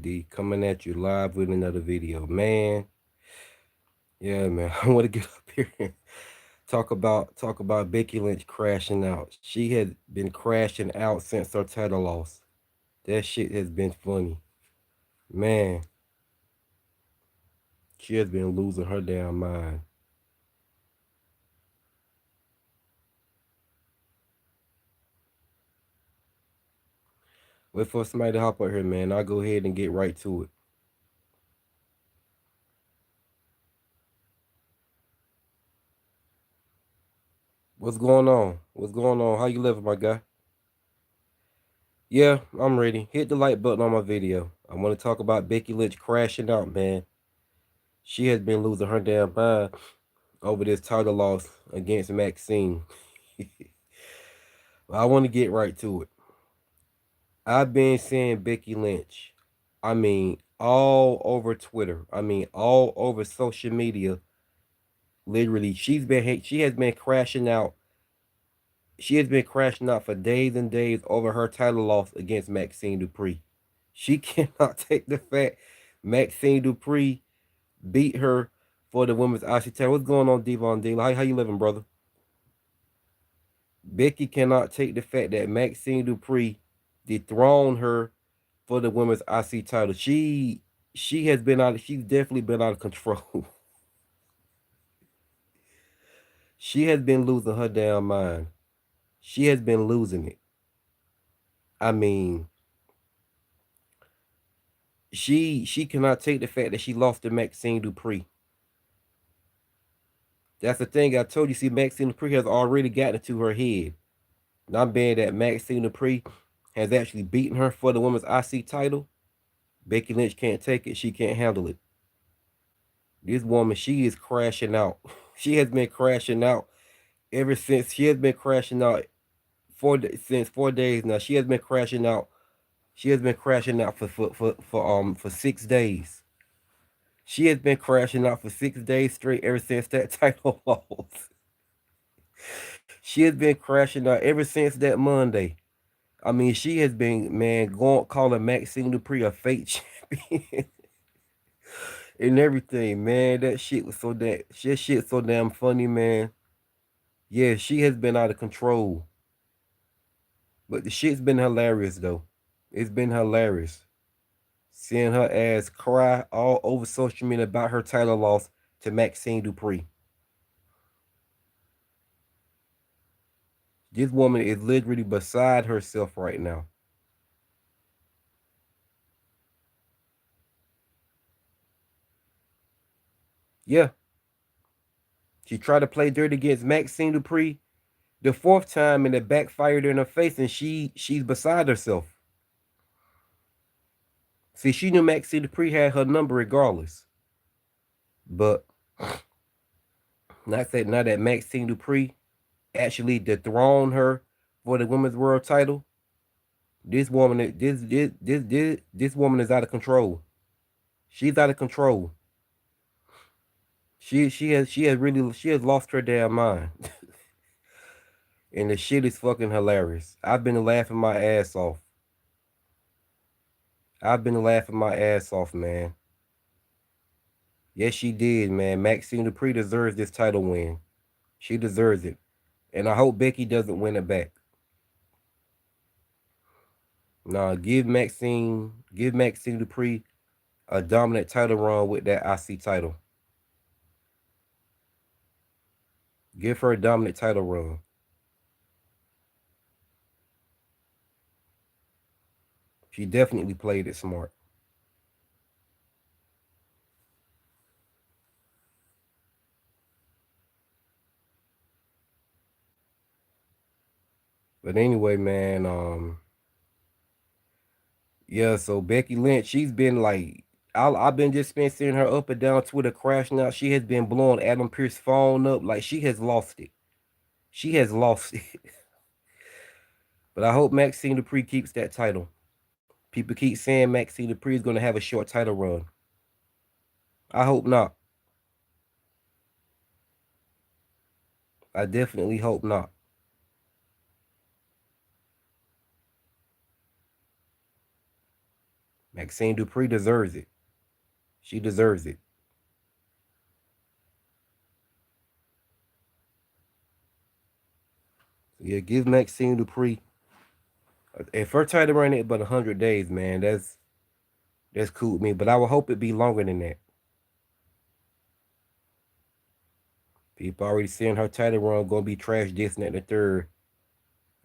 D, coming at you live with another video. Man, yeah, man, I want to get up here and talk about Becky Lynch crashing out. She had been crashing out since her title loss. That shit has been funny. Man, she has been losing her damn mind. Wait for somebody to hop out here, man. I'll go ahead and get right to it. What's going on? What's going on? How you living, my guy? Yeah, I'm ready. Hit the like button on my video. I want to talk about Becky Lynch crashing out, man. She has been losing her damn mind over this title loss against Maxine. I want to get right to it. I've been seeing Becky Lynch, all over Twitter. All over social media. Literally, she has been crashing out. She has been crashing out for days and days over her title loss against Maxine Dupree. She cannot take the fact Maxine Dupree beat her for the women's IC title. What's going on, Devon D? How you living, brother? Becky cannot take the fact that Maxine Dupree dethroned her for the women's IC title. She has been out. She's definitely been out of control. She has been losing her damn mind. She has been losing it. I mean, she cannot take the fact that she lost to Maxine Dupree. That's the thing I told you. See, Maxine Dupree has already gotten into her head. Not being that Maxine Dupree has actually beaten her for the women's IC title. Becky Lynch can't take it. She can't handle it. This woman, she is crashing out. She has been crashing out ever since. She has been crashing out since 4 days now. She has been crashing out. She has been crashing out for 6 days. She has been crashing out for 6 days straight ever since that title loss. She has been crashing out ever since that Monday. She has been, man, going calling Maxine Dupree a fake champion and everything, man. That shit so damn funny, man. Yeah, she has been out of control. But the shit's been hilarious though. It's been hilarious. Seeing her ass cry all over social media about her title loss to Maxine Dupree. This woman is literally beside herself right now. Yeah. She tried to play dirty against Maxine Dupree the fourth time and it backfired in her face and she's beside herself. See, she knew Maxine Dupree had her number regardless. But now that Maxine Dupree actually dethroned her for the women's world title, this woman is out of control. She's out of control. She has lost her damn mind. And the shit is fucking hilarious. I've been laughing my ass off. I've been laughing my ass off, man. Yes, she did, man. Maxine Dupree deserves this title win. She deserves it. And I hope Becky doesn't win it back. Nah, give Maxine Dupree a dominant title run with that IC title. Give her a dominant title run. She definitely played it smart. But anyway, man, yeah, so Becky Lynch, she's been like, I've been seeing her up and down Twitter crashing out. She has been blowing Adam Pearce's phone up. Like, she has lost it. She has lost it. But I hope Maxine Dupree keeps that title. People keep saying Maxine Dupree is going to have a short title run. I hope not. I definitely hope not. Maxine Dupree deserves it. She deserves it. So yeah, give Maxine Dupree. If her title run it but 100 days, man, that's cool with me. But I would hope it be longer than that. People already saying her title run gonna be trash this and that and the third.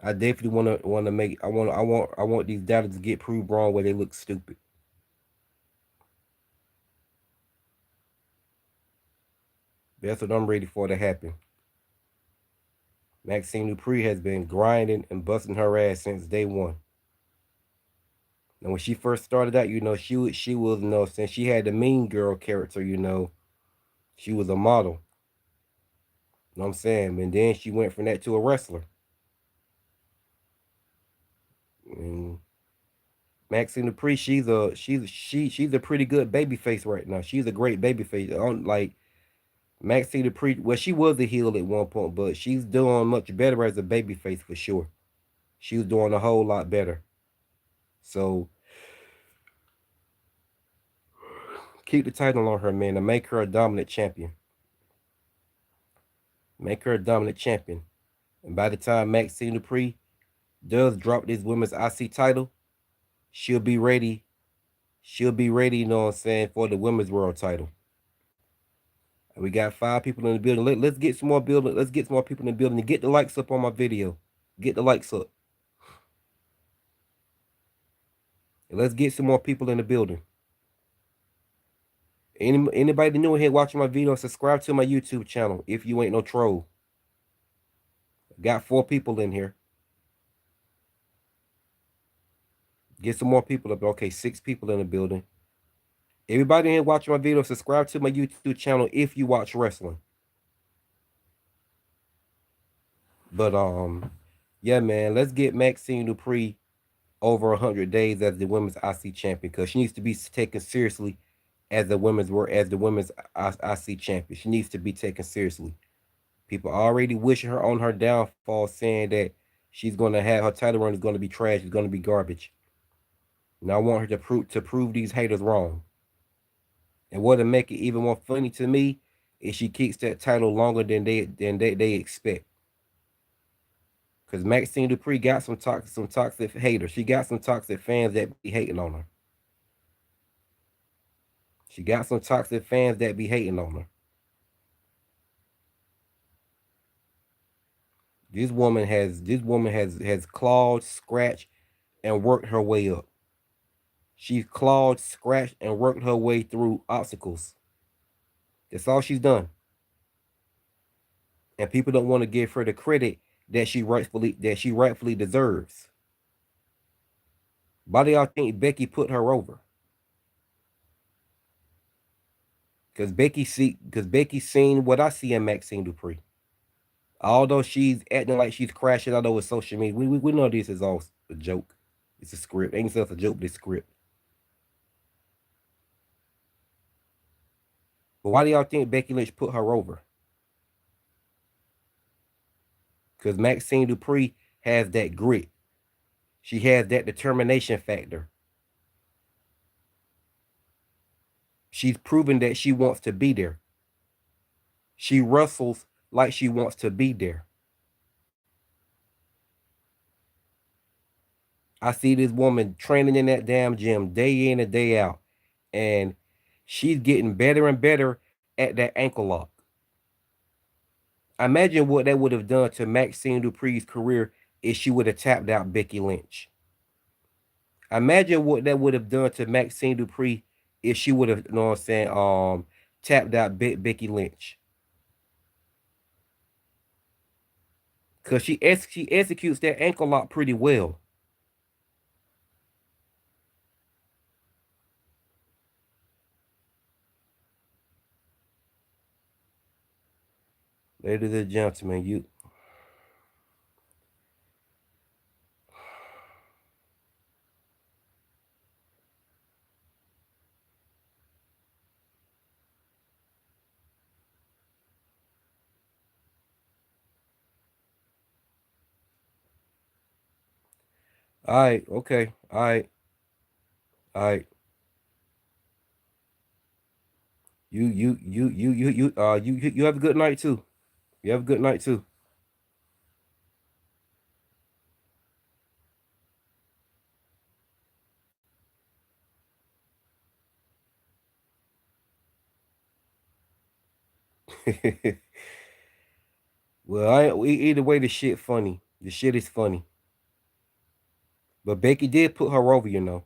I definitely wanna make I want these doubters to get proved wrong where they look stupid. That's what I'm ready for to happen. Maxine Dupree has been grinding and busting her ass since day one. And when she first started out, she was since she had the mean girl character, she was a model. You know what I'm saying? And then she went from that to a wrestler. And Maxine Dupree, she's a pretty good baby face right now. She's a great baby face. Like Maxine Dupree, well, she was a heel at one point, but she's doing much better as a baby face for sure. She was doing a whole lot better. So keep the title on her, man, and make her a dominant champion. Make her a dominant champion. And by the time Maxine Dupree does drop this women's IC title, she'll be ready. She'll be ready, you know what I'm saying, for the women's world title. We got 5 people in the building. Let's get some more building. Let's get some more people in the building and get the likes up on my video. Get the likes up. And let's get some more people in the building. Anybody new in here watching my video, subscribe to my YouTube channel if you ain't no troll. Got 4 people in here. Get some more people up. Okay, 6 people in the building. Everybody in here watching my video, subscribe to my YouTube channel if you watch wrestling. But yeah, man, let's get Maxine Dupree over 100 days as the women's IC champion because she needs to be taken seriously as the women's IC champion. She needs to be taken seriously. People already wishing her on her downfall, saying that she's gonna have her title run is gonna be trash, it's gonna be garbage. And I want her to prove these haters wrong. And what'll make it even more funny to me is she keeps that title longer than they expect. Cause Maxine Dupree got some toxic haters. She got some toxic fans that be hating on her. She got some toxic fans that be hating on her. This woman has clawed, scratched, and worked her way up. She's clawed, scratched, and worked her way through obstacles. That's all she's done. And people don't want to give her the credit that she rightfully deserves. Why do y'all think Becky put her over? Because Becky seen what I see in Maxine Dupree. Although she's acting like she's crashing out over social media, we know this is all a joke. It's a script. Ain't just a joke, this script. But why do y'all think Becky Lynch put her over? Because Maxine Dupree has that grit. She has that determination factor. She's proven that she wants to be there. She wrestles like she wants to be there. I see this woman training in that damn gym day in and day out. And she's getting better and better at that ankle lock. Imagine what that would have done to Maxine Dupree's career if she would have tapped out Becky Lynch. Imagine what that would have done to Maxine Dupree if she would have, you know what I'm saying, tapped out Becky Lynch. Cause she executes that ankle lock pretty well. Ladies and gentlemen, all right, okay, all right, all right. You have a good night too. You have a good night too. Well, either way, the shit funny. The shit is funny. But Becky did put her over, you know.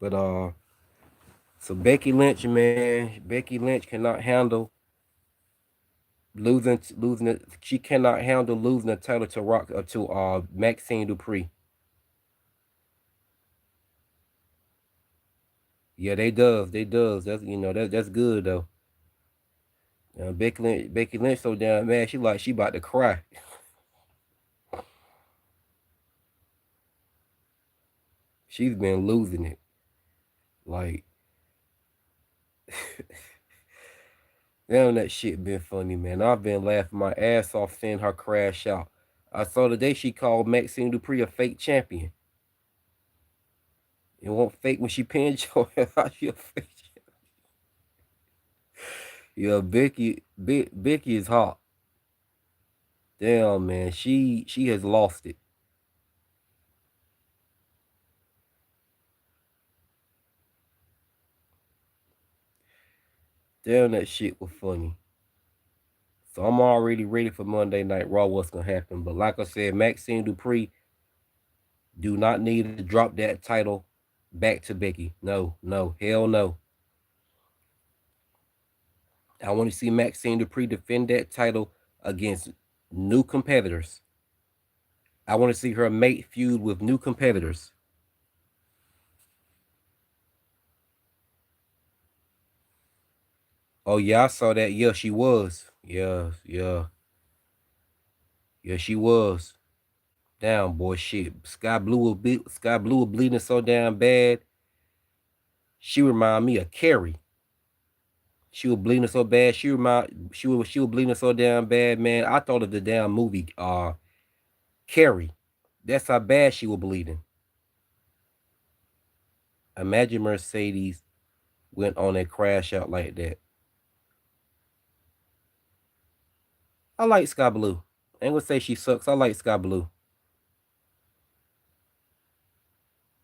But so Becky Lynch, man, Becky Lynch cannot handle losing it. She cannot handle losing the title to Rock to Maxine Dupree. Yeah, they does. That's that's good though. Becky Lynch so damn mad. She about to cry. She's been losing it. Like damn, that shit been funny, man. I've been laughing my ass off seeing her crash out. I saw today she called Maxine Dupree a fake champion. It won't fake when she pinned your out. She a fake. Yeah, Becky is hot. Damn, man, she has lost it. Damn, that shit was funny. So I'm already ready for Monday Night Raw. What's gonna happen? But like I said, Maxine Dupree do not need to drop that title back to Becky. No, no, hell no. I want to see Maxine Dupree defend that title against new competitors. I want to see her mate feud with new competitors. Oh yeah, I saw that. Yeah, she was. Yeah, yeah, yeah, she was. Down, boy, shit. Sky Blue was bleeding so damn bad. She remind me of Carrie. She was bleeding so bad. She was bleeding so damn bad, man. I thought of the damn movie Carrie. That's how bad she was bleeding. Imagine Mercedes went on a crash out like that. I like Sky Blue. I ain't gonna say she sucks. I like Sky Blue.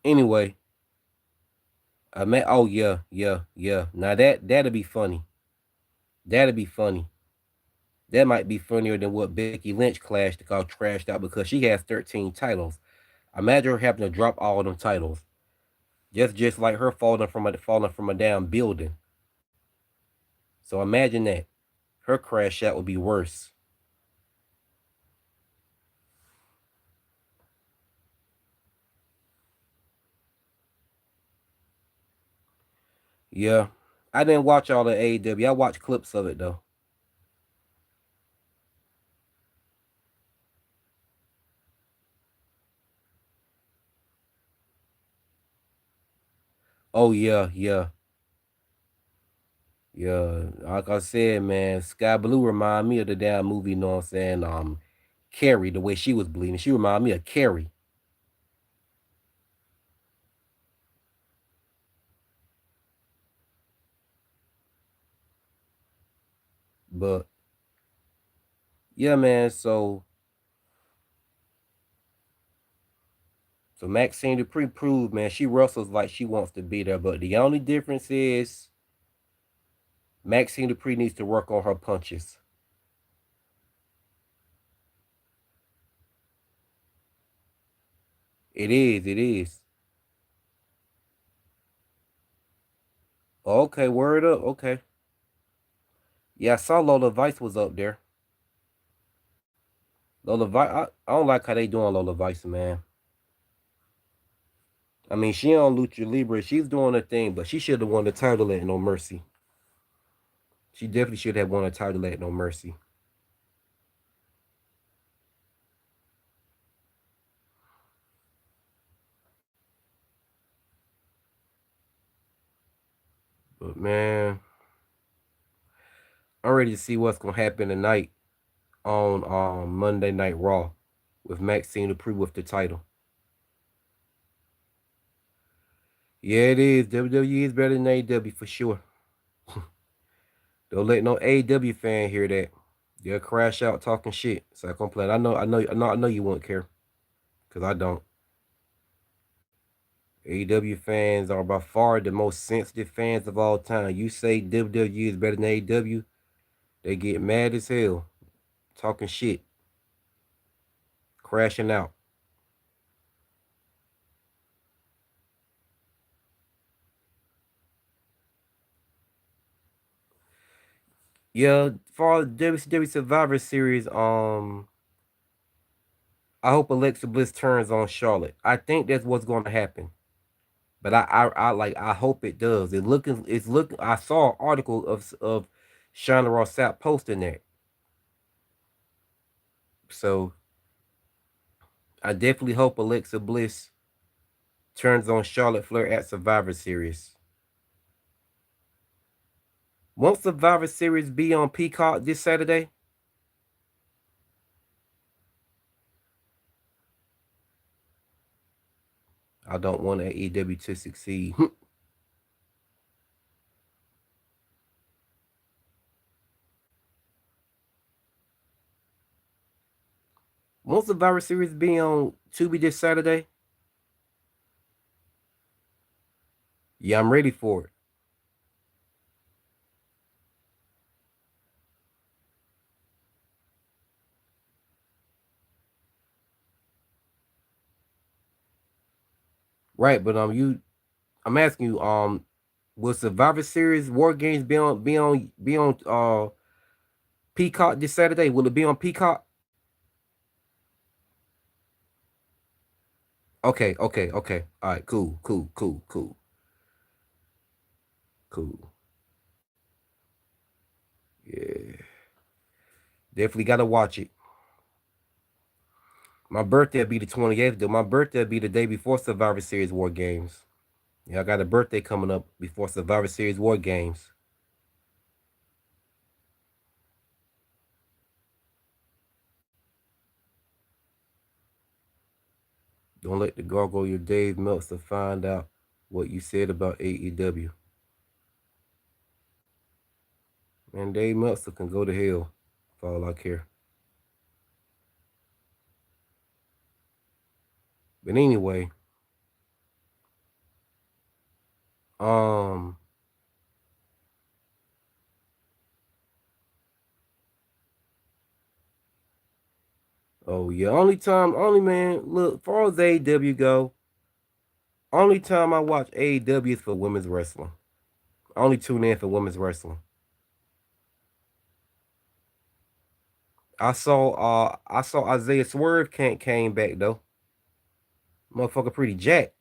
Anyway, I met. Oh yeah, yeah, yeah. Now that'll be funny. That'll be funny. That might be funnier than what Becky Lynch trashed out because she has 13 titles. Imagine her having to drop all of them titles. Just like her falling from a damn building. So imagine that. Her crash out would be worse. Yeah. I didn't watch all the AEW. I watched clips of it though. Oh yeah, yeah. Yeah. Like I said, man, Sky Blue remind me of the damn movie, you know what I'm saying? Carrie, the way she was bleeding. She remind me of Carrie. But yeah, man, so Maxine Dupree proved, man, she wrestles like she wants to be there. But the only difference is Maxine Dupree needs to work on her punches. It is, it is. Okay, word up. Okay. Yeah, I saw Lola Vice was up there. Lola Vice, I don't like how they doing Lola Vice, man. I mean, she on Lucha Libre. She's doing her thing, but she should have won the title at No Mercy. She definitely should have won a title at No Mercy. But man, I'm ready to see what's gonna happen tonight on Monday Night Raw with Maxine Dupree with the title. Yeah, it is. WWE is better than AEW for sure. Don't let no AEW fan hear that. They'll crash out talking shit. So I complain. I know you won't care. Cause I don't. AEW fans are by far the most sensitive fans of all time. You say WWE is better than AEW, they get mad as hell. Talking shit. Crashing out. Yeah, for the WCW Survivor Series, I hope Alexa Bliss turns on Charlotte. I think that's what's going to happen. But I hope it does. It's looking. I saw an article of Shonda Ross Sapp posting that. So I definitely hope Alexa Bliss turns on Charlotte Flair at Survivor Series. Won't Survivor Series be on Peacock this Saturday? I don't want AEW to succeed. Won't Survivor Series be on Tubi this Saturday? Yeah, I'm ready for it. Right, but I'm asking you, will Survivor Series War Games be on Peacock this Saturday? Will it be on Peacock? Okay, okay, okay. All right, cool, cool, cool, cool, cool. Yeah, definitely gotta watch it. My birthday will be the 28th, though. My birthday will be the day before Survivor Series War Games. Yeah, I got a birthday coming up before Survivor Series War Games. Don't let the gargoyle Dave Meltzer find out what you said about AEW. Man, Dave Meltzer can go to hell for all I care. But anyway, um, oh yeah, only man, look, far as AEW go, only time I watch AEW is for women's wrestling. I only tune in for women's wrestling. I saw Isaiah Swerve can't came back though. Motherfucker pretty jacked.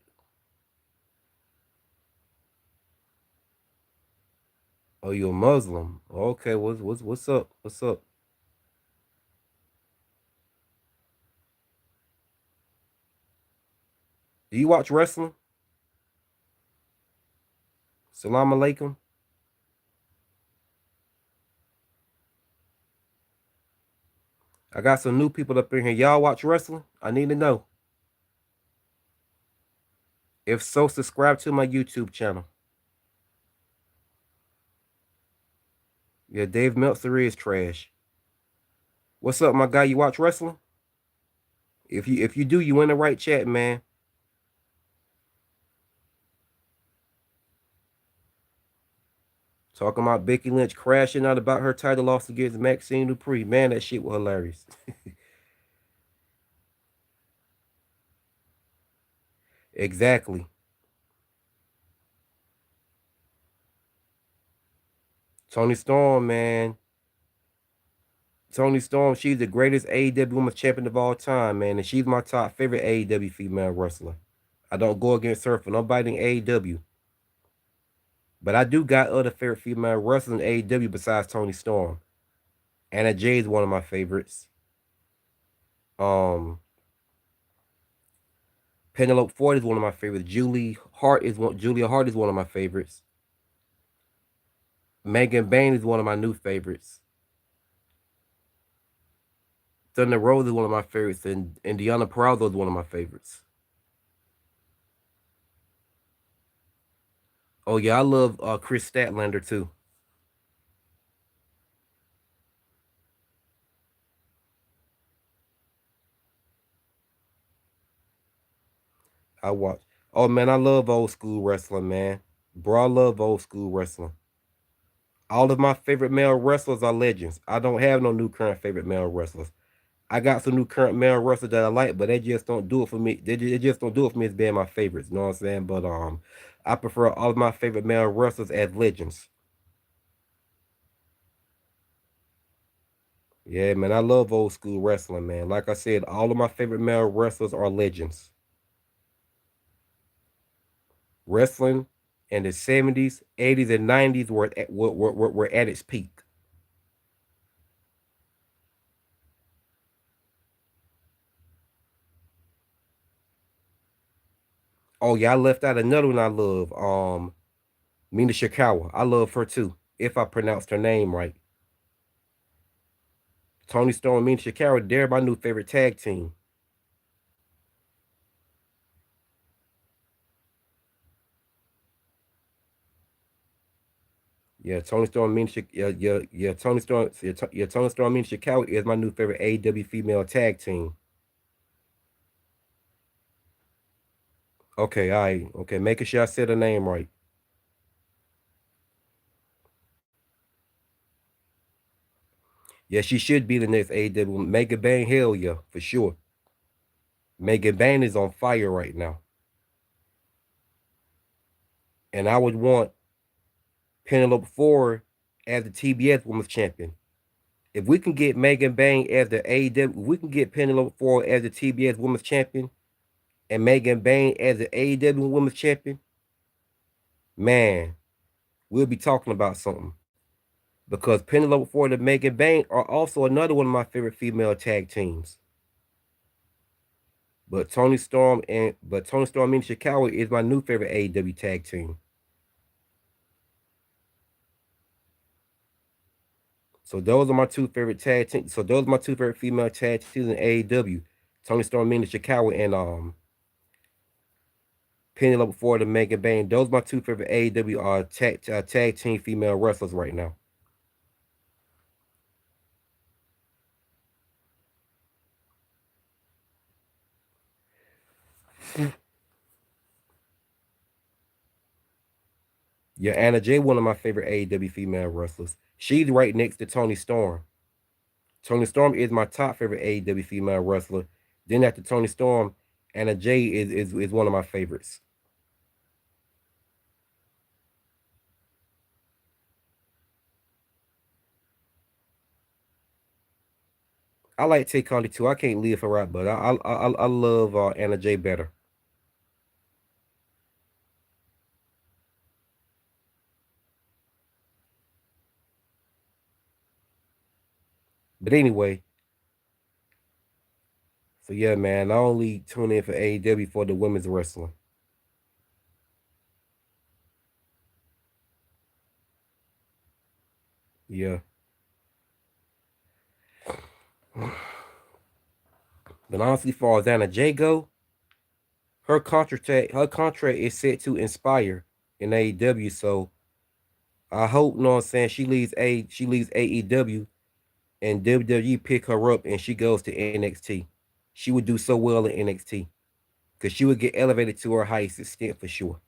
Oh, you a Muslim. Okay, what's up? What's up? Do you watch wrestling? Salam alaikum. I got some new people up in here. Y'all watch wrestling? I need to know. If so, subscribe to my YouTube channel. Yeah, Dave Meltzer is trash. What's up, my guy? You watch wrestling? If you do, you in the right chat, man. Talking about Becky Lynch crashing out about her title loss against Maxine Dupree. Man, that shit was hilarious. Exactly. Tony Storm, man. Tony Storm, she's the greatest AEW Women's Champion of all time, man. And she's my top favorite AEW female wrestler. I don't go against her for nobody in AEW. But I do got other favorite female wrestlers in AEW besides Tony Storm. Anna Jay is one of my favorites. Um, Penelope Ford is one of my favorites. Julia Hart is one of my favorites. Megan Bain is one of my new favorites. Thunder Rose is one of my favorites, and Deanna Purrazzo is one of my favorites. Oh yeah, I love Chris Statlander too. I watch. Oh man, I love old school wrestling, man. Bro, I love old school wrestling. All of my favorite male wrestlers are legends. I don't have no new current favorite male wrestlers. I got some new current male wrestlers that I like, but they just don't do it for me. They just don't do it for me as being my favorites. You know what I'm saying? But I prefer all of my favorite male wrestlers as legends. Yeah, man, I love old school wrestling, man. Like I said, all of my favorite male wrestlers are legends. Wrestling in the 70s, 80s, and 90s were at its peak. Oh yeah, I left out another one I love. Mina Shikawa. I love her too. If I pronounced her name right. Tony Storm and Mina Shikawa, they're my new favorite tag team. Yeah, Tony Storm, Mina yeah, Tony Storm, yeah, Tony Storm, Mina Shikawa is my new favorite AEW female tag team. Okay, okay, making sure I said her name right. Yeah, she should be the next AEW. Megan Bang, hell yeah, for sure. Megan Bang is on fire right now. And I would want Penelope Ford as the TBS Women's Champion. If we can get Megan Bang as the AEW, if we can get Penelope Ford as the TBS Women's Champion and Megan Bang as the AEW Women's Champion, man, we'll be talking about something. Because Penelope Ford and Megan Bang are also another one of my favorite female tag teams. But Tony Storm and Shikawa is my new favorite AEW tag team. So those are my two favorite tag teams. So those are my two favorite female tag teams in AEW. Tony Storm and Shikawa and Penelope Ford and Megan Bang. Those are my two favorite AEW tag team female wrestlers right now. Yeah, Anna Jay, one of my favorite AEW female wrestlers. She's right next to Tony Storm. Tony Storm is my top favorite AEW female wrestler. Then after Tony Storm, Anna Jay is one of my favorites. I like Tay Conti too. I can't live her out, but I love Anna Jay better. But anyway, so yeah, man, I only tune in for AEW for the women's wrestling. Yeah. But honestly, far as Anna Jay go, her contract is set to expire in AEW. So I hope, you know what I'm saying, she leaves AEW and WWE pick her up and she goes to NXT. She would do so well in NXT because she would get elevated to her highest extent for sure.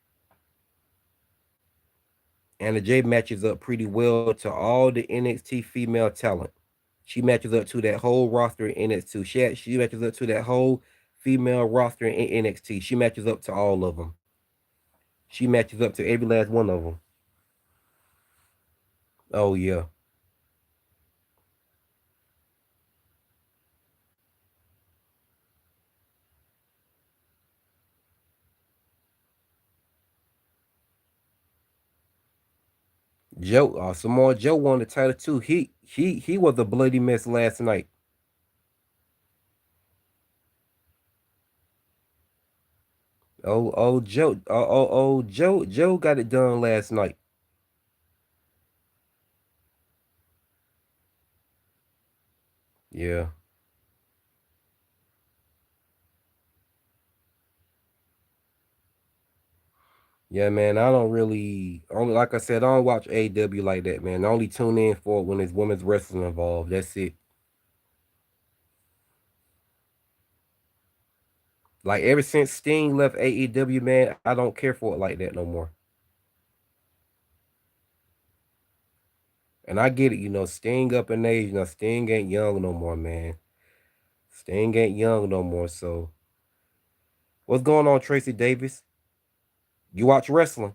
Anna Jay matches up pretty well to all the NXT female talent. She matches up to that whole roster in NXT. She matches up to that whole female roster in NXT. She matches up to all of them. She matches up to every last one of them. Oh yeah, Joe. Samoa Joe won the title too. He was a bloody mess last night. Joe. Joe got it done last night. Yeah. Yeah, man. I don't really only like I said, I don't watch AW like that, man. I only tune in for it when there's women's wrestling involved. That's it. Like ever since Sting left AEW, man, I don't care for it like that no more. And I get it, Sting up in age, Sting ain't young no more, man. Sting ain't young no more. So what's going on, Tracy Davis? You watch wrestling?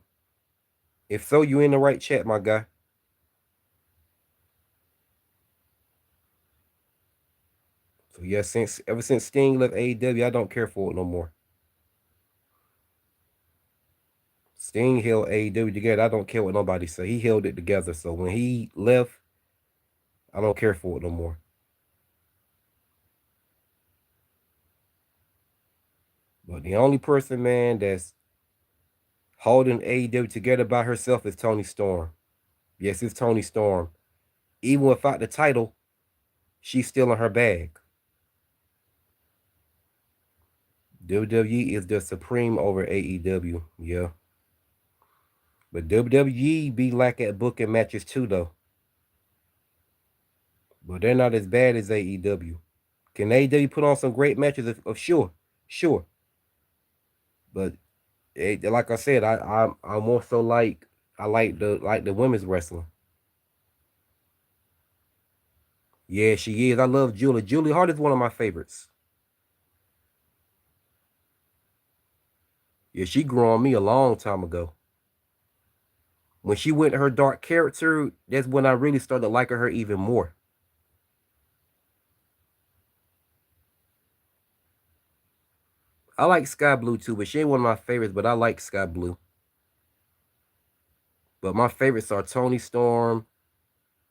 If so, you in the right chat, my guy. So yeah, since ever since Sting left AEW, I don't care for it no more. Sting held AEW together. I don't care what nobody say. He held it together. So when he left, I don't care for it no more. But the only person, man, that's holding AEW together by herself is Tony Storm. Yes, it's Tony Storm. Even without the title, she's still in her bag. WWE is the supreme over AEW. Yeah. But WWE be like at booking matches too, though. But they're not as bad as AEW. Can AEW put on some great matches? Of sure, sure. But like I said, I'm more so like I like the women's wrestling. Yeah, she is. I love Julie. Julie Hart is one of my favorites. Yeah, she grew on me a long time ago. When she went her dark character, that's when I really started liking her even more. I like Sky Blue too, but she ain't one of my favorites. But I like Sky Blue. But my favorites are Tony Storm.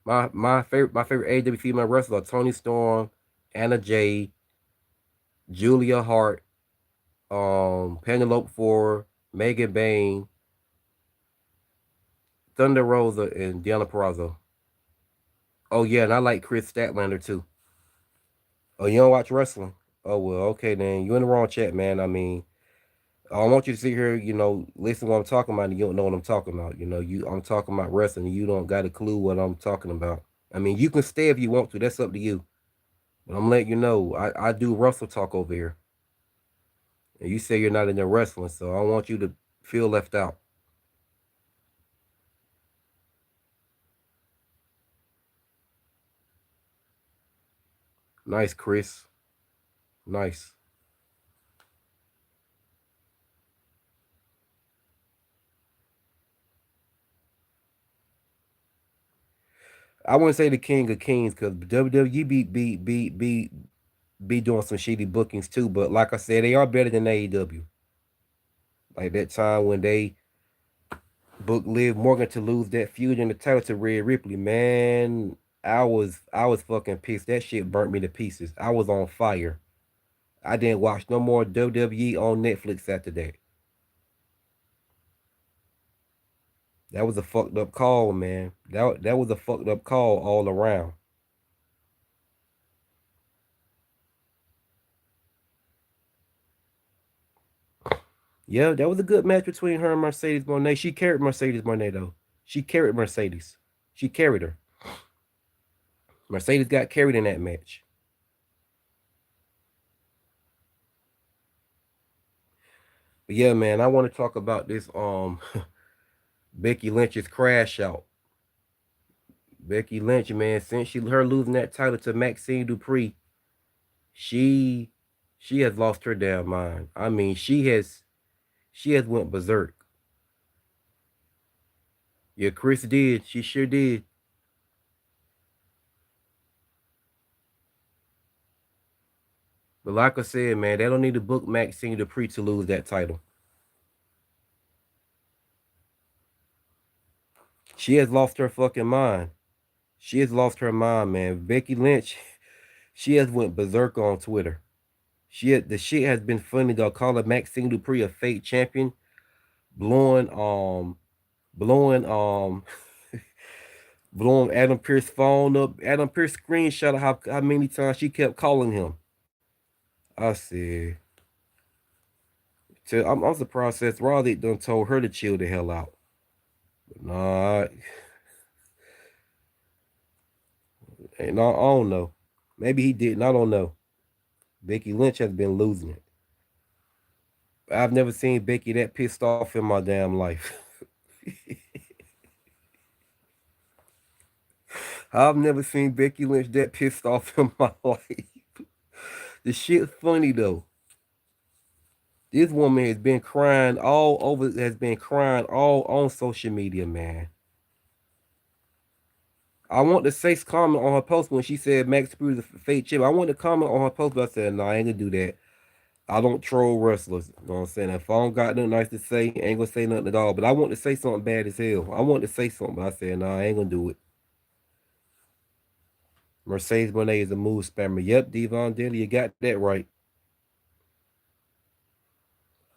My favorite AEW female wrestlers are Tony Storm, Anna Jay, Julia Hart, Penelope Ford, Megan Bain, Thunder Rosa, and Deanna Perrazzo. Oh yeah, and I like Chris Statlander too. Oh, you don't watch wrestling? Oh well, okay then. You in the wrong chat, man. I mean, I don't want you to sit here, listen to what I'm talking about, and you don't know what I'm talking about. I'm talking about wrestling, and you don't got a clue what I'm talking about. I mean, you can stay if you want to. That's up to you. But I'm letting you know, I do wrestle talk over here, and you say you're not in the wrestling, so I want you to feel left out. Nice, Chris. Nice. I wouldn't say the King of Kings because WWE be doing some shitty bookings too. But like I said, they are better than AEW. Like that time when they booked Liv Morgan to lose that feud in the title to Rhea Ripley, man, I was fucking pissed. That shit burnt me to pieces. I was on fire. I didn't watch no more WWE on Netflix after that. That was a fucked up call, man. That was a fucked up call all around. Yeah, that was a good match between her and Mercedes Moné. She carried Mercedes Moné though. She carried Mercedes. She carried her. Mercedes got carried in that match. But yeah, man, I want to talk about this Becky Lynch's crash out. Becky Lynch, man, since her losing that title to Maxine Dupree, she she has lost her damn mind. I mean, she has went berserk. Yeah, Chris did. She sure did. But like I said, man, they don't need to book Maxine Dupree to lose that title. She has lost her fucking mind. She has lost her mind, man. Becky Lynch, she has went berserk on Twitter. The shit has been funny though. Calling Maxine Dupree a fake champion, blowing blowing blowing Adam Pierce's phone up. Adam Pierce screenshot how many times she kept calling him. I said, I'm surprised Seth Rollins done told her to chill the hell out. But nah, no, I don't know. Maybe he didn't. I don't know. Becky Lynch has been losing it. I've never seen Becky that pissed off in my damn life. I've never seen Becky Lynch that pissed off in my life. The shit funny though. This woman has been crying all on social media, man. I want to say comment on her post when she said Max Spears is a fake chip. I want to comment on her post, but I said, no, I ain't gonna do that. I don't troll wrestlers. You know what I'm saying? If I don't got nothing nice to say, I ain't gonna say nothing at all. But I want to say something bad as hell. I want to say something, but I said, no, I ain't gonna do it. Mercedes Monet is a move spammer. Yep, Devon Daly, you got that right.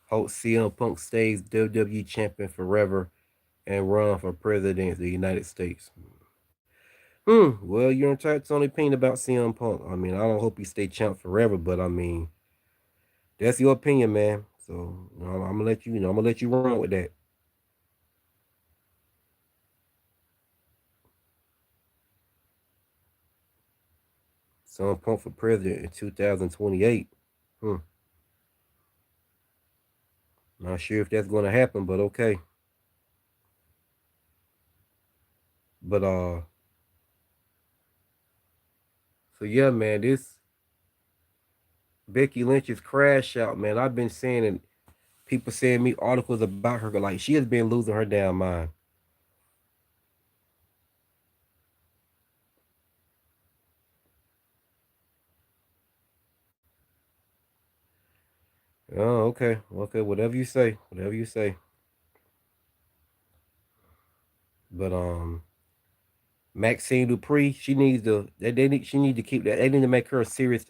Hope CM Punk stays WWE champion forever and run for president of the United States. Well, you're entitled to only opinion about CM Punk. I mean, I don't hope he stay champ forever, but I mean, that's your opinion, man. So I'm gonna let you know. I'm gonna let you run with that. CM Punk for president in 2028. Hmm. Not sure if that's gonna happen, but okay. But so yeah, man, this Becky Lynch's crash out, man. I've been saying it. People send me articles about her, like she has been losing her damn mind. Oh, okay, okay, whatever you say, whatever you say. But Maxine Dupree, she needs to she need to keep that. They need to make her a serious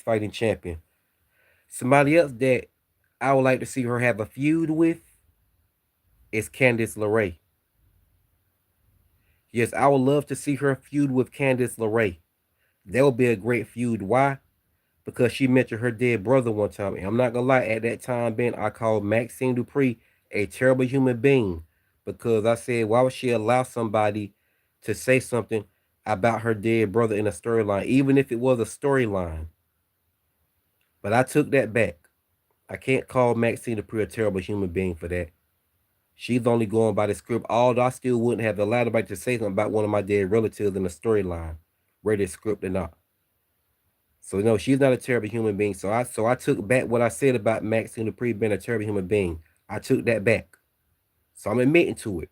fighting champion. Somebody else that I would like to see her have a feud with is Candice LeRae. Yes, I would love to see her feud with Candice LeRae. That would be a great feud. Why? Because she mentioned her dead brother one time. And I'm not gonna lie, at that time, Ben, I called Maxine Dupree a terrible human being because I said, why would she allow somebody to say something about her dead brother in a storyline, even if it was a storyline? But I took that back. I can't call Maxine Dupree a terrible human being for that. She's only going by the script. Although I still wouldn't have allowed anybody to say something about one of my dead relatives in a storyline, whether it's script or not. So no, she's not a terrible human being. So I took back what I said about Maxine Dupree being a terrible human being. I took that back. So I'm admitting to it.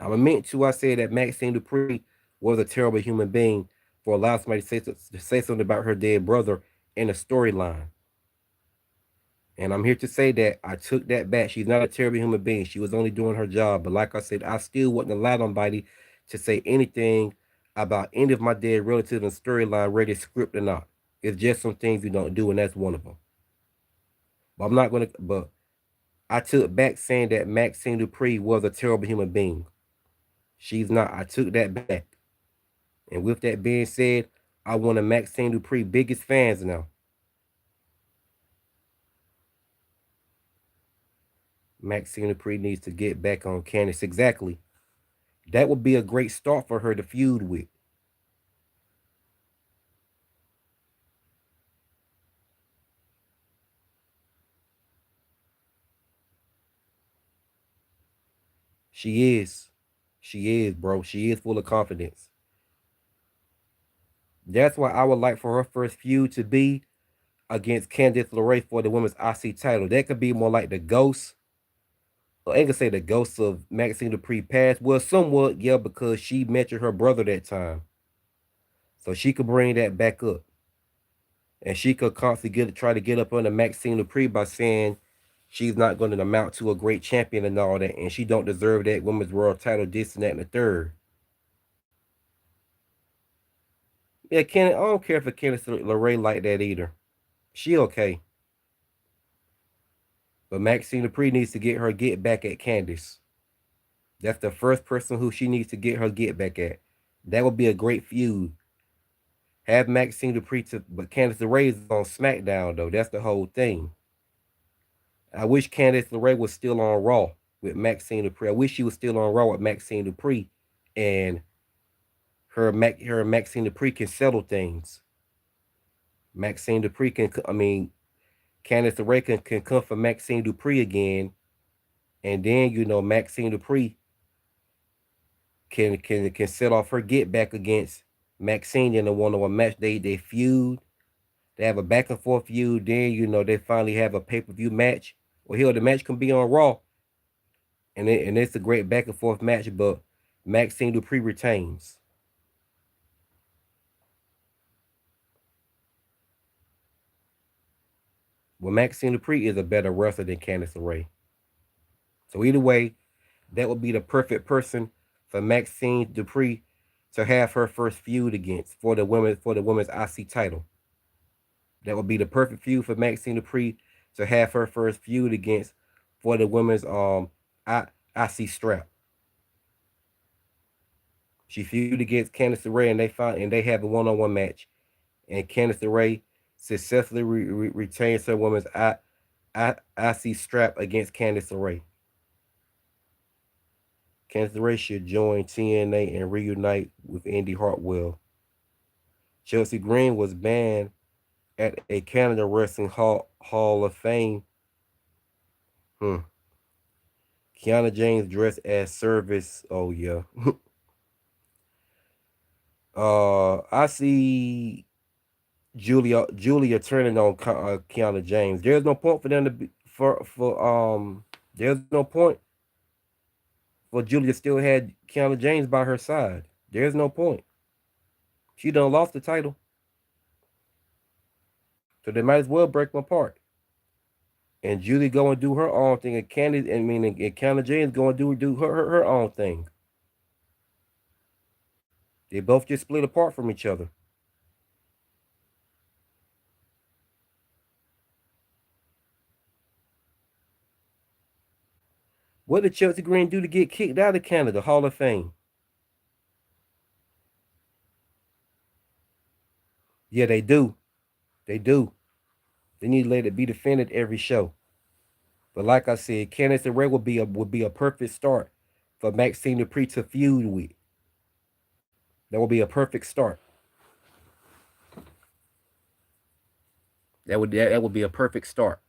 I'm admitting to I said that Maxine Dupree was a terrible human being for allowing somebody to say something about her dead brother in a storyline. And I'm here to say that I took that back. She's not a terrible human being. She was only doing her job. But like I said, I still wouldn't allow somebody to say anything about any of my dead relatives in storyline, whether script or not. It's just some things you don't do, and that's one of them. But I'm not gonna. But I took back saying that Maxine Dupree was a terrible human being. She's not. I took that back. And with that being said, I one of Maxine Dupree biggest fans now. Maxine Dupree needs to get back on Candice. Exactly. That would be a great start for her to feud with. She is. She is, bro. She is full of confidence. That's why I would like for her first feud to be against Candice LeRae for the women's IC title. That could be more like the ghost. I ain't gonna say the ghost of Maxine Dupree past. Well, somewhat, yeah, because she mentioned her brother that time. So she could bring that back up. And she could constantly try to get up under Maxine Dupree by saying she's not going to amount to a great champion and all that, and she don't deserve that women's world title, this and that and the third. Yeah, I don't care for Candice LeRae like that either. She okay. But Maxine Dupree needs to get back at Candice. That's the first person who she needs to get her get back at. That would be a great feud. Have Maxine Dupree to, but Candice LeRae is on SmackDown though. That's the whole thing. I wish Candice LeRae was still on Raw with Maxine Dupree. I wish she was still on Raw with Maxine Dupree, and her and Maxine Dupree can settle things. Maxine Dupree can, I mean, Candice LeRae can come for Maxine Dupree again, and then Maxine Dupree can set off her get back against Maxine in a one-on-one match. They feud. They have a back and forth feud. Then they finally have a pay-per-view match. Well, hell, the match can be on Raw, and it's a great back and forth match. But Maxine Dupree retains. Well, Maxine Dupree is a better wrestler than Candice LeRae. So either way, that would be the perfect person for Maxine Dupree to have her first feud against for the women's IC title. That would be the perfect feud for Maxine Dupree to have her first feud against for the women's I, IC strap. She feuded against Candice LeRae and they have a one-on-one match, and Candice LeRae successfully retains her women's IC strap against Candice LeRae. Candice LeRae should join TNA and reunite with Indy Hartwell. Chelsea Green was banned at a Canada Wrestling Hall of Fame. Kiana James dressed as service. Oh yeah. I see Julia turning on Kiana James. There's no point for them to be there's no point for Julia still had Kiana James by her side. There's no point. She done lost the title. So they might as well break them apart. And Julie go and do her own thing, and Kiana James go and do her own thing. They both just split apart from each other. What did Chelsea Green do to get kicked out of Canada Hall of Fame? Yeah, they do. They do. They need to let it be defended every show. But like I said, Candice LeRae would be a perfect start for Maxine Dupree to feud with. That would be a perfect start. That would be a perfect start.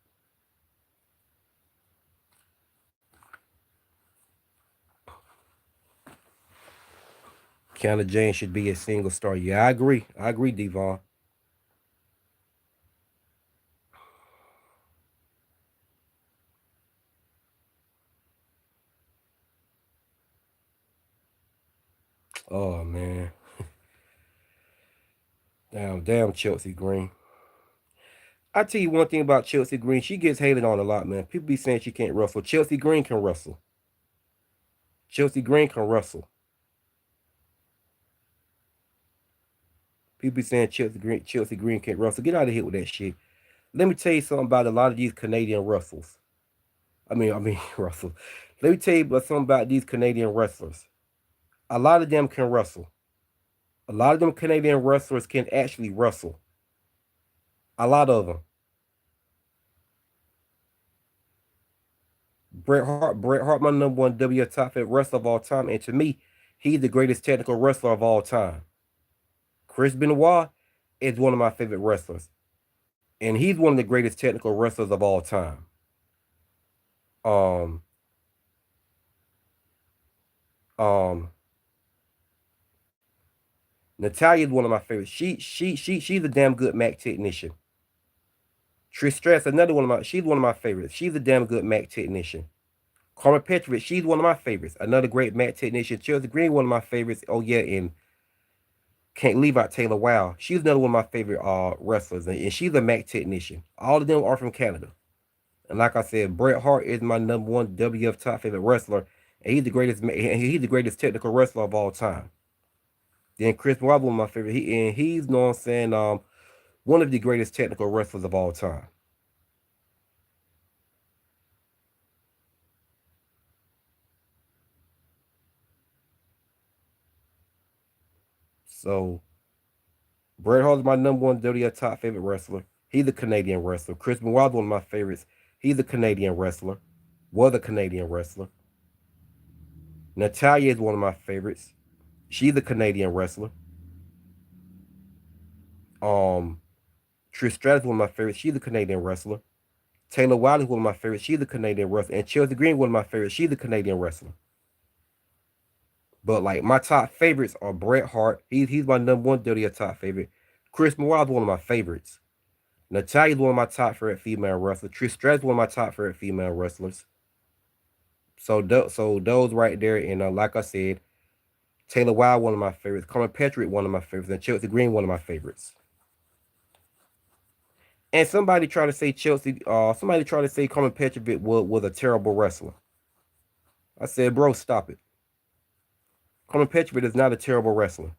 Kiana James should be a single star. Yeah, I agree. I agree, Devon. Oh man. Damn Chelsea Green. I tell you one thing about Chelsea Green, she gets hated on a lot, man. People be saying she can't wrestle. Chelsea Green can wrestle. Chelsea Green can wrestle. People be saying Chelsea Green can't wrestle. Get out of here with that shit. Let me tell you something about a lot of these Canadian wrestlers. Russell. Let me tell you about something about these Canadian wrestlers. A lot of them can wrestle. A lot of them Canadian wrestlers can actually wrestle. A lot of them. Bret Hart, my number one WF top fit wrestler of all time, and to me, he's the greatest technical wrestler of all time. Chris Benoit is one of my favorite wrestlers, and he's one of the greatest technical wrestlers of all time. Um, um, Natalia is one of my favorites. She's a damn good Mac technician. Trish Stratus, she's one of my favorites. She's a damn good Mac technician. Carmen Petrovich, she's one of my favorites. Another great Mac technician. Chelsea Green, one of my favorites. Oh yeah, and can't leave out Taylor Wow. She's another one of my favorite wrestlers, and she's a Mac technician. All of them are from Canada. And like I said, Bret Hart is my number one WF top favorite wrestler, and he's the greatest technical wrestler of all time. Then Chris Benoit, one of my favorite. He's, you know what I'm saying, one of the greatest technical wrestlers of all time. So Bret Hart is my number one WWE top favorite wrestler. He's a Canadian wrestler. Chris Benoit is one of my favorites. He's a Canadian wrestler. Was a Canadian wrestler. Natalia is one of my favorites. She's a Canadian wrestler. Um, Trish Stratus is one of my favorites. She's a Canadian wrestler. Taylor Wiley is one of my favorites. She's a Canadian wrestler. And Chelsea Green, one of my favorites. She's a Canadian wrestler. But like my top favorites are Bret Hart. He's my number one WWE top favorite. Chris Benoit is one of my favorites. Natalia is one of my top favorite female wrestlers. Trish Stratus is one of my top favorite female wrestlers. So those right there, and like I said, Taylor Wilde, one of my favorites. Carmen Patrick, one of my favorites. And Chelsea Green, one of my favorites. And somebody tried to say somebody tried to say Carmen Petrovic was a terrible wrestler. I said, bro, stop it. Carmen Petrovic is not a terrible wrestler.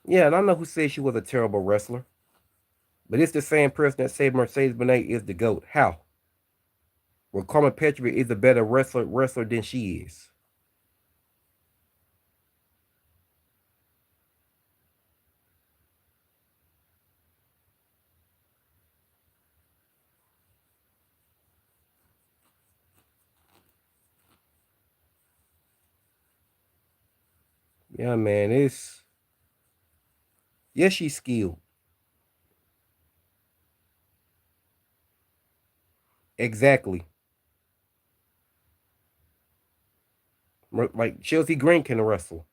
Yeah, and I know who said she was a terrible wrestler. But it's the same person that said Mercedes Moné is the GOAT. How? Well, Carmen Petrovic is a better wrestler than she is. Yeah, man, it's yes, she's skilled. Exactly. Like Chelsea Green can wrestle.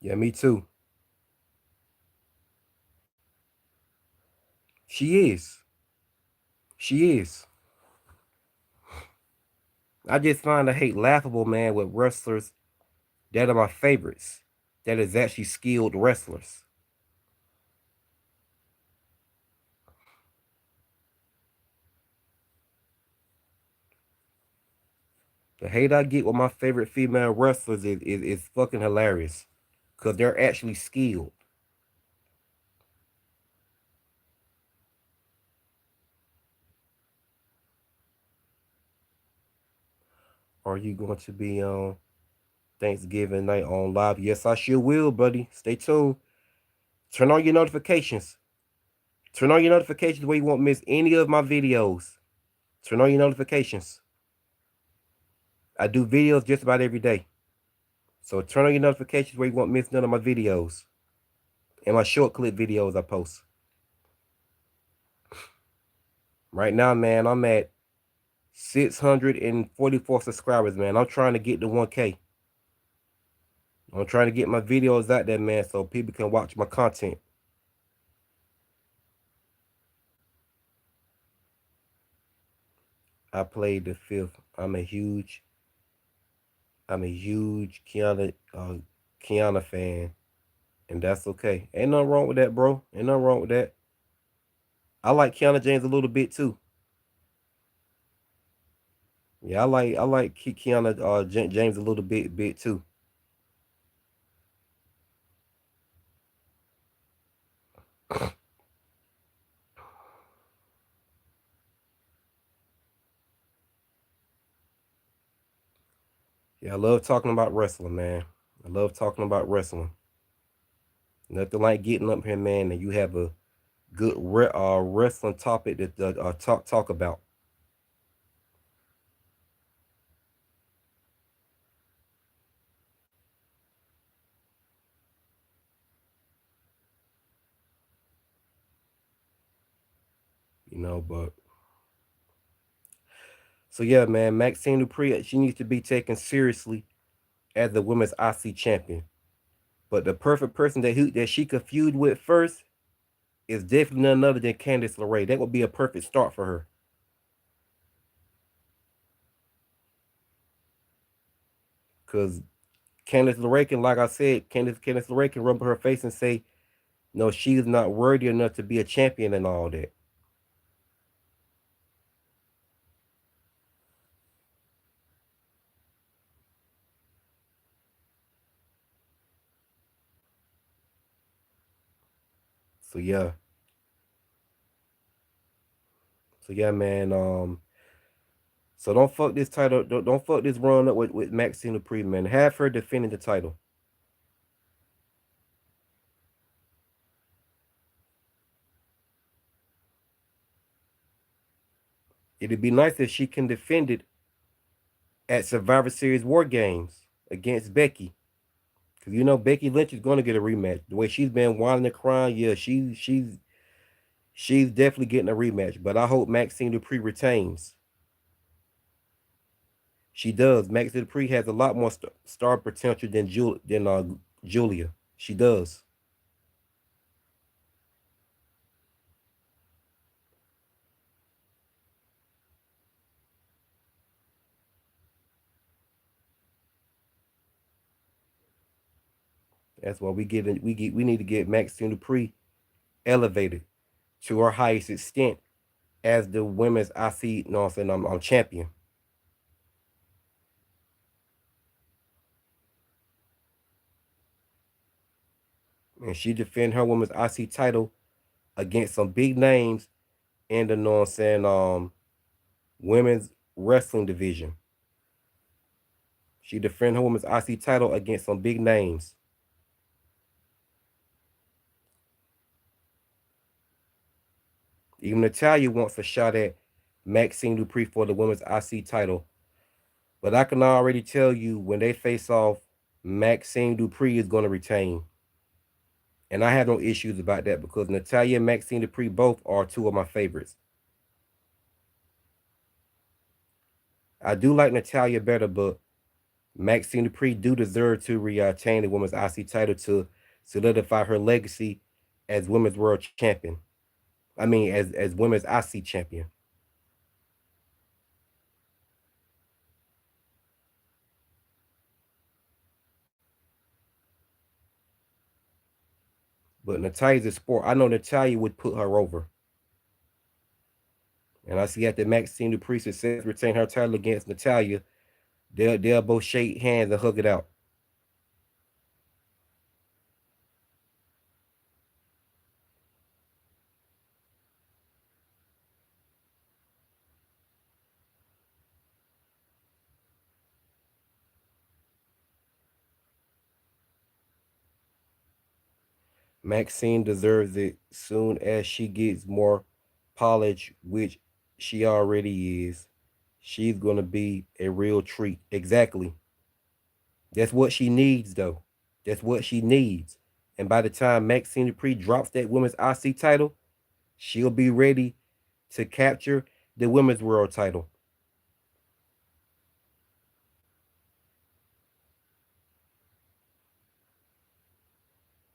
Yeah, me too. She is. She is. I just find the hate laughable, man, with wrestlers that are my favorites. That is actually skilled wrestlers. The hate I get with my favorite female wrestlers is fucking hilarious. Cause they're actually skilled. Are you going to be on Thanksgiving night on live? Yes, I sure will, buddy. Stay tuned. Turn on your notifications. Turn on your notifications where you won't miss any of my videos. Turn on your notifications. I do videos just about every day. So turn on your notifications where you won't miss none of my videos. And my short clip videos I post. Right now, man, I'm at 644 subscribers, man. I'm trying to get to 1K. I'm trying to get my videos out there, man, so people can watch my content. I played the fifth. I'm a huge Kiana fan, and that's okay. Ain't nothing wrong with that, bro. Ain't nothing wrong with that. I like Kiana James a little bit too. Yeah, I like Kiana James a little bit too. Yeah, I love talking about wrestling, man. I love talking about wrestling. Nothing like getting up here, man, and you have a good wrestling topic to talk about. But so yeah, man, Maxine Dupree, she needs to be taken seriously. as the women's IC champion. But the perfect person that she could feud with first is definitely none other than Candice LeRae. That would be a perfect start for her. Because Candice LeRae can, like I said, Candice LeRae can rub her face and say, no, she's not worthy enough to be a champion and all that. So yeah. So yeah, man. So don't fuck this title. Don't fuck this run up with Maxine Dupree, man. Have her defending the title. It'd be nice if she can defend it at Survivor Series War Games against Becky. Cause you know Becky Lynch is gonna get a rematch. The way she's been whining and crying, yeah, she's definitely getting a rematch. But I hope Maxine Dupree retains. She does. Maxine Dupree has a lot more star potential than Julia. She does. That's why we need to get Maxine Dupree elevated to her highest extent as the women's IC, no, I'm saying I'm champion. And she defend her women's IC title against some big names in the, know what I'm saying, women's wrestling division. She defend her women's IC title against some big names. Even Natalia wants a shot at Maxine Dupree for the women's IC title. But I can already tell you when they face off, Maxine Dupree is going to retain. And I have no issues about that because Natalia and Maxine Dupree both are two of my favorites. I do like Natalia better, but Maxine Dupree do deserve to retain the women's IC title to solidify her legacy as women's world champion. I mean, as women's IC champion. But Natalia's a sport. I know Natalia would put her over. And I see after Maxine Dupree success retain her title against Natalia, they'll both shake hands and hug it out. Maxine deserves it soon as she gets more polish, which she already is. She's gonna be a real treat. Exactly. That's what she needs, though. That's what she needs. And by the time Maxine Dupree drops that women's IC title, she'll be ready to capture the women's world title.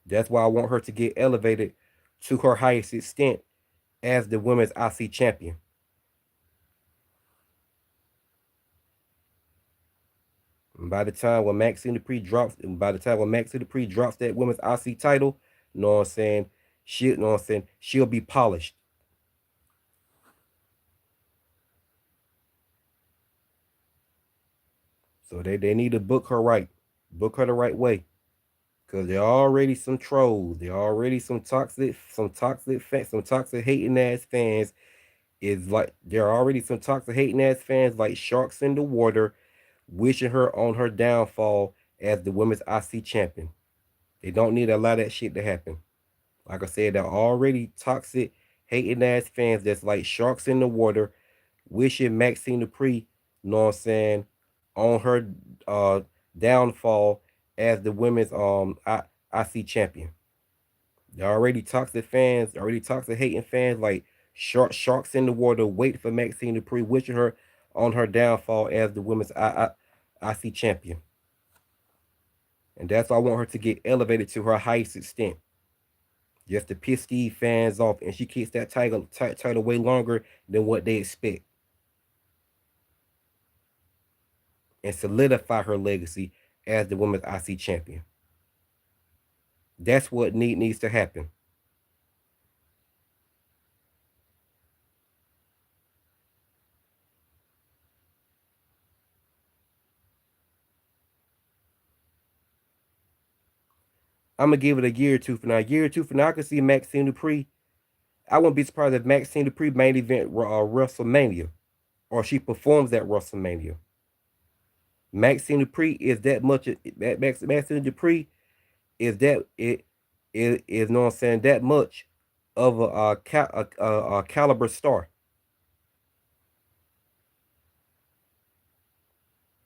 That's why I want her to get elevated to her highest extent as the women's IC champion. And by the time when Maxine Dupree drops that women's IC title, you know what I'm saying? You know what I'm saying? She'll be polished. So they need to book her right, book her the right way, because there are already some trolls. There are already some toxic hating ass fans. Is like there are already some toxic hating ass fans like sharks in the water, wishing her on her downfall as the women's IC champion. They don't need to allow that shit to happen. Like I said, there are already toxic hating ass fans that's like sharks in the water, wishing Maxine Dupree, you know what I'm saying, on her uh downfall as the women's IC champion. They're already toxic hating fans like sharks in the water, wait for Maxine Dupree, wishing her on her downfall as the women's IC champion. And that's why I want her to get elevated to her highest extent. Just to piss Steve fans off. And she keeps that title way longer than what they expect. And solidify her legacy as the women's IC champion. That's what needs to happen. I'm gonna give it a year or two for now. A year or two for now, I can see Maxine Dupree. I wouldn't be surprised if Maxine Dupree main event WrestleMania, or she performs at WrestleMania. Maxine Dupree is that much. Maxine Dupree is that it is, know what I'm saying, that much of a caliber star.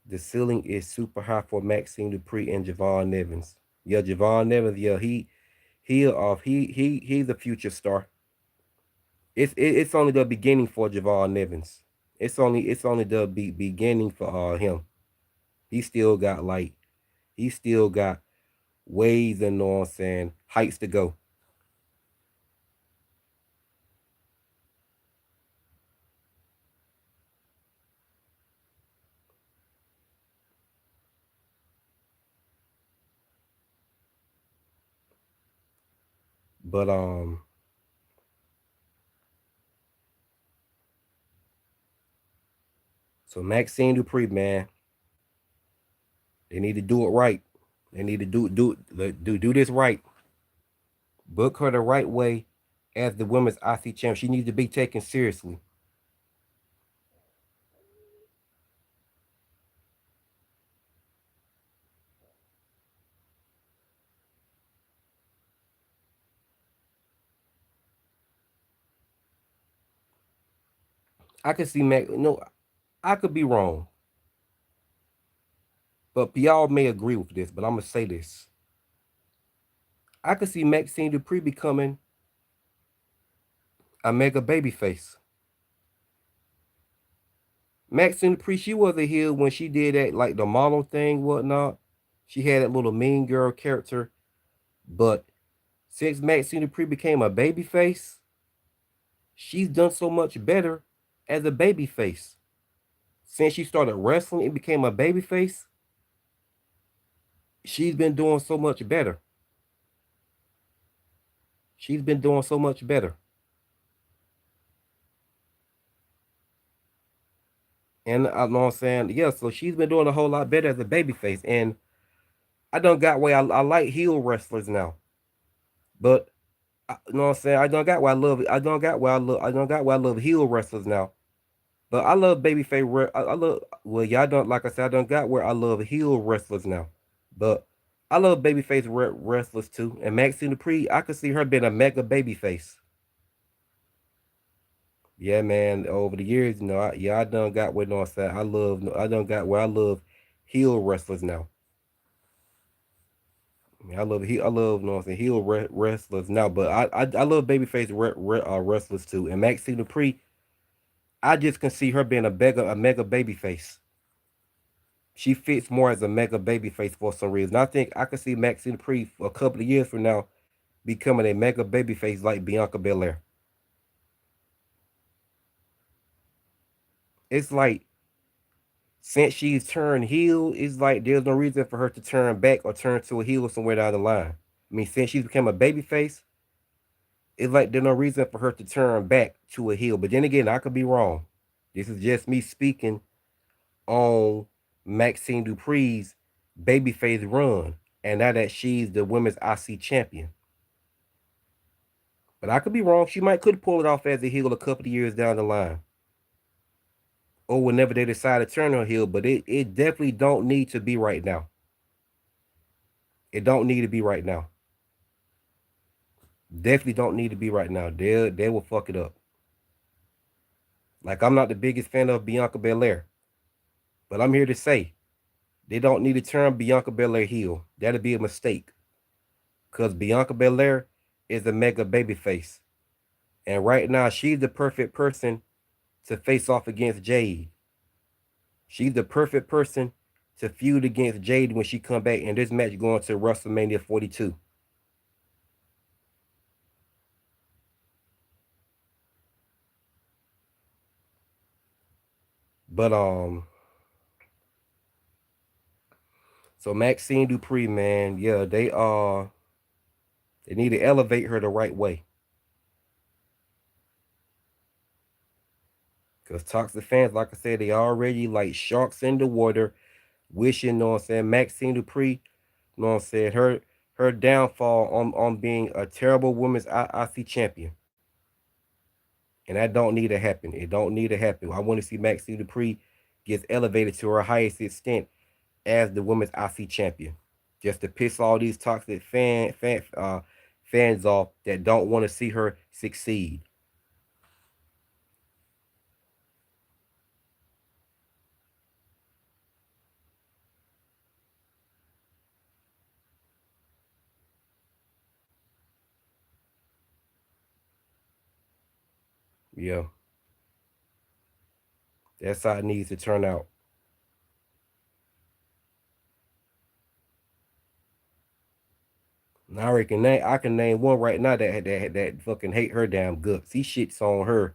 The ceiling is super high for Maxine Dupree and Javon Evans. Yeah, Javon Evans. Yeah, he's a future star. It's only the beginning for Javon Evans. It's only the beginning for him. He still got he still got ways and, know what I'm saying, heights to go. But so Maxine Dupree, man, they need to do it right. They need to do this right. Book her the right way as the women's IC champ. She needs to be taken seriously. I could see Max. No, I could be wrong, but y'all may agree with this. But I'm gonna say this: I could see Maxine Dupree becoming a mega babyface. Maxine Dupree, she was a heel when she did that, like the model thing, whatnot. She had that little mean girl character, but since Maxine Dupree became a babyface, she's done so much better as a babyface. Since she started wrestling and became a babyface, she's been doing so much better. She's been doing so much better. And I know what I'm saying, yeah, so she's been doing a whole lot better as a babyface. And I don't got way I like heel wrestlers now. But you know what I'm saying? I don't got why I love I don't got why I love I don't got why I love heel wrestlers now. But I love babyface. I love, well, y'all don't, like I said, I don't got where I love heel wrestlers now. But I love babyface wrestlers too. And Maxine Dupree, I could see her being a mega babyface. Yeah, man. Over the years, I done got where, you know what I'm saying, I done got where I love heel wrestlers now. I mean, I love, you know what I'm saying, heel wrestlers now. But I love babyface wrestlers too. And Maxine Dupree, I just can see her being a mega babyface. She fits more as a mega babyface for some reason. I think I could see Maxine Dupree for a couple of years from now becoming a mega babyface like Bianca Belair. It's like, since she's turned heel, it's like there's no reason for her to turn back or turn to a heel somewhere down the line. I mean, since she's become a babyface, it's like there's no reason for her to turn back to a heel. But then again, I could be wrong. This is just me speaking on Maxine Dupree's babyface run, and now that she's the women's IC champion. But I could be wrong. She might could pull it off as a heel a couple of years down the line, or whenever they decide to turn her heel. But it definitely don't need to be right now. It don't need to be right now. Definitely don't need to be right now. They will fuck it up. Like, I'm not the biggest fan of Bianca Belair, but I'm here to say they don't need to turn Bianca Belair heel. That'd be a mistake, cause Bianca Belair is a mega babyface, and right now she's the perfect person to face off against Jade. She's the perfect person to feud against Jade when she come back, and this match going to WrestleMania 42. But so Maxine Dupree, man, yeah, they need to elevate her the right way. Cause toxic fans, like I said, they already like sharks in the water, wishing, you know what I'm saying, Maxine Dupree, you know what I'm saying, her downfall on being a terrible women's IC champion. And that don't need to happen. It don't need to happen. I want to see Maxine Dupree gets elevated to her highest extent as the women's IC champion. Just to piss all these toxic fans off that don't want to see her succeed. Yeah, that's how it needs to turn out. And I can name one right now that fucking hate her damn guts. He shits on her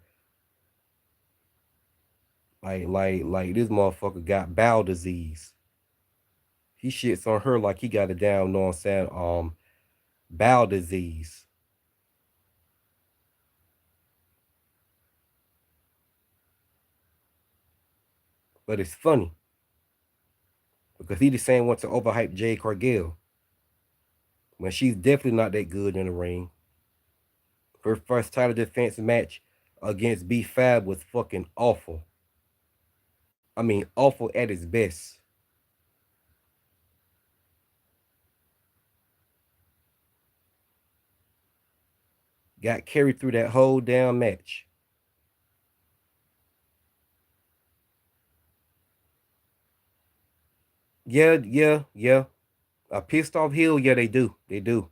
like this motherfucker got bowel disease. He shits on her like he got a damn, know what I'm saying, bowel disease. But it's funny because he the same one to overhype Jade Cargill when she's definitely not that good in the ring. Her first title defense match against B Fab was fucking awful. I mean, awful at its best. Got carried through that whole damn match. Yeah, yeah, yeah. A pissed off heel, yeah, they do. They do.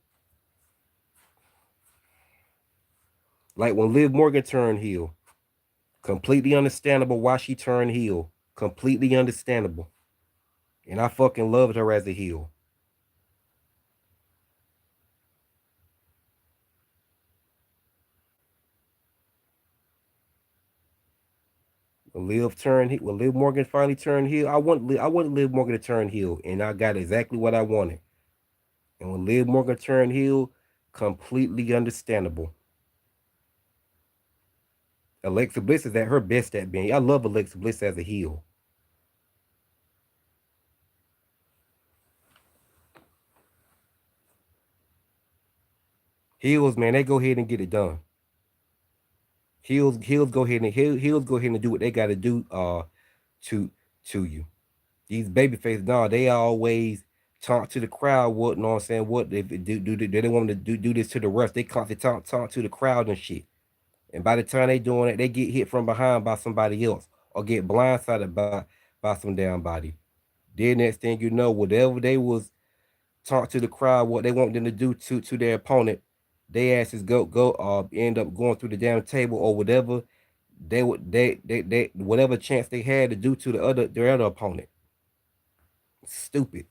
Like when Liv Morgan turned heel. Completely understandable why she turned heel. Completely understandable. And I fucking loved her as a heel. When Liv Morgan finally turned heel, I wanted Liv Morgan to turn heel, and I got exactly what I wanted. And when Liv Morgan turned heel, completely understandable. Alexa Bliss is at her best at being. I love Alexa Bliss as a heel. Heels, man, they go ahead and get it done. Heels go ahead and heels go ahead and do what they got to do. To you. These babyface, no, they always talk to the crowd. What, know what I'm saying? What they do? They don't want to do this to the refs. They constantly talk to the crowd and shit. And by the time they doing it, they get hit from behind by somebody else or get blindsided by some damn body. Then next thing you know, whatever they was talk to the crowd, what they want them to do to their opponent, they asses go end up going through the damn table or whatever they whatever chance they had to do to their other opponent. Stupid.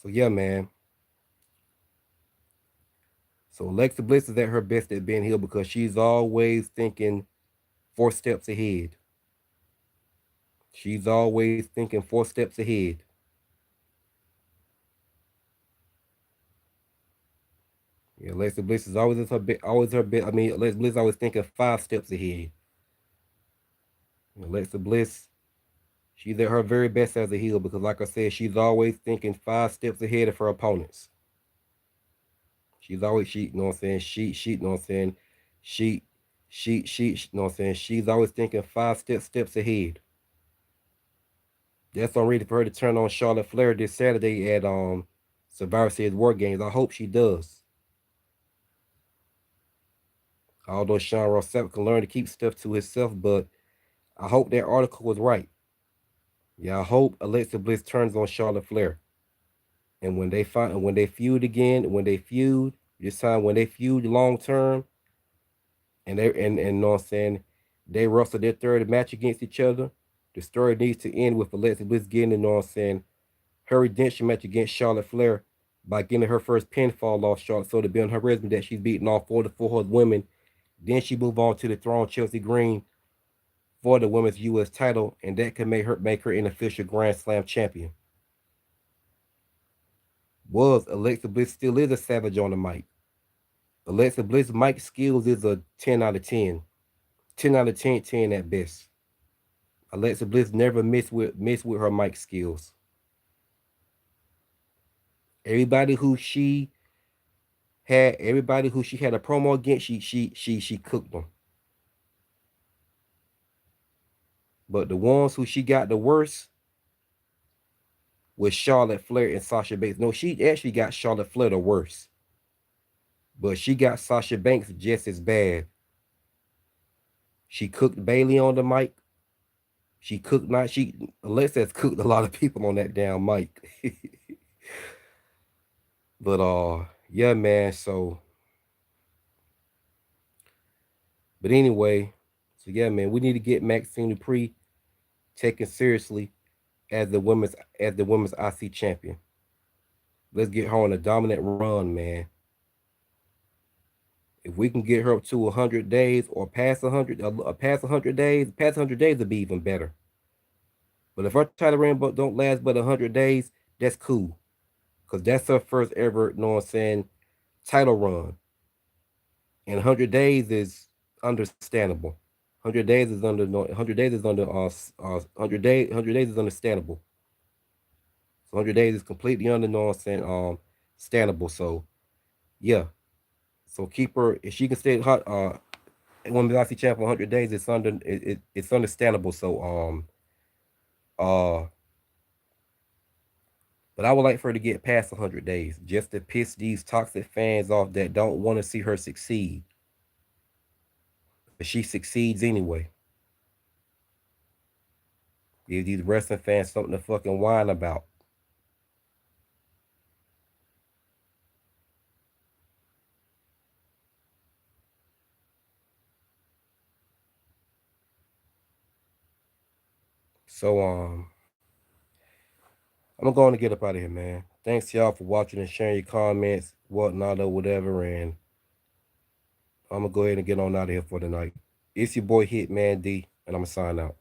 So yeah, man. So Alexa Bliss is at her best at being heel because she's always thinking 4 steps ahead. She's always thinking 4 steps ahead. Yeah, Alexa Bliss is always her bit. I mean, Alexa Bliss always thinking 5 steps ahead. Alexa Bliss, she's at her very best as a heel because, like I said, she's always thinking 5 steps ahead of her opponents. She's always you know what I'm saying? You know what I'm saying? She, you know what I'm saying? She's always thinking 5 steps ahead. That's on ready for her to turn on Charlotte Flair this Saturday at Survivor Series War Games. I hope she does. Although Sean Ross Sapp can learn to keep stuff to himself, but I hope that article was right. Yeah, I hope Alexa Bliss turns on Charlotte Flair. And when they feud again, when they feud, This time when they feud long term and you know what I'm saying, they wrestle their third match against each other. The story needs to end with Alexa Bliss getting, you know what I'm saying, her redemption match against Charlotte Flair by getting her first pinfall off Charlotte, so to be on her resume that she's beaten all 44 women. Then she move on to the throne, Chelsea Green, for the women's U.S. title, and that can make her an official Grand Slam champion. Was Alexa Bliss still is a savage on the mic. Alexa Bliss mic skills is a 10 out of 10. 10 out of 10, 10 at best. Alexa Bliss never miss with her mic skills. Everybody who she had a promo against, she cooked them. But the ones who she got the worst was Charlotte Flair and Sasha Banks. No, she actually got Charlotte Flair the worst. But she got Sasha Banks just as bad. She cooked Bailey on the mic. She cooked not she Alexa's cooked a lot of people on that damn mic. But yeah, man, but anyway, so yeah, man, we need to get Maxine Dupree taken seriously as the women's IC champion. Let's get her on a dominant run, man. If we can get her up to 100 days or past 100 days would be even better. But if her title reign don't last but 100 days, that's cool. Cause that's her first ever, you know what I'm saying, title run. And 100 days is understandable. 100 days is under 100 days is under 100 days is understandable. So 100 days is completely under, you know what I'm saying, standable. So yeah. So keep her if she can stay hot women's IC champ for 100 days, it's understandable. So uh but I would like for her to get past 100 days just to piss these toxic fans off that don't want to see her succeed. But she succeeds anyway. Give these wrestling fans something to fucking whine about. So I'm going to get up out of here, man. Thanks y'all for watching and sharing your comments, whatnot, or whatever. And I'm gonna go ahead and get on out of here for the night. It's your boy Hitman D, and I'm gonna sign out.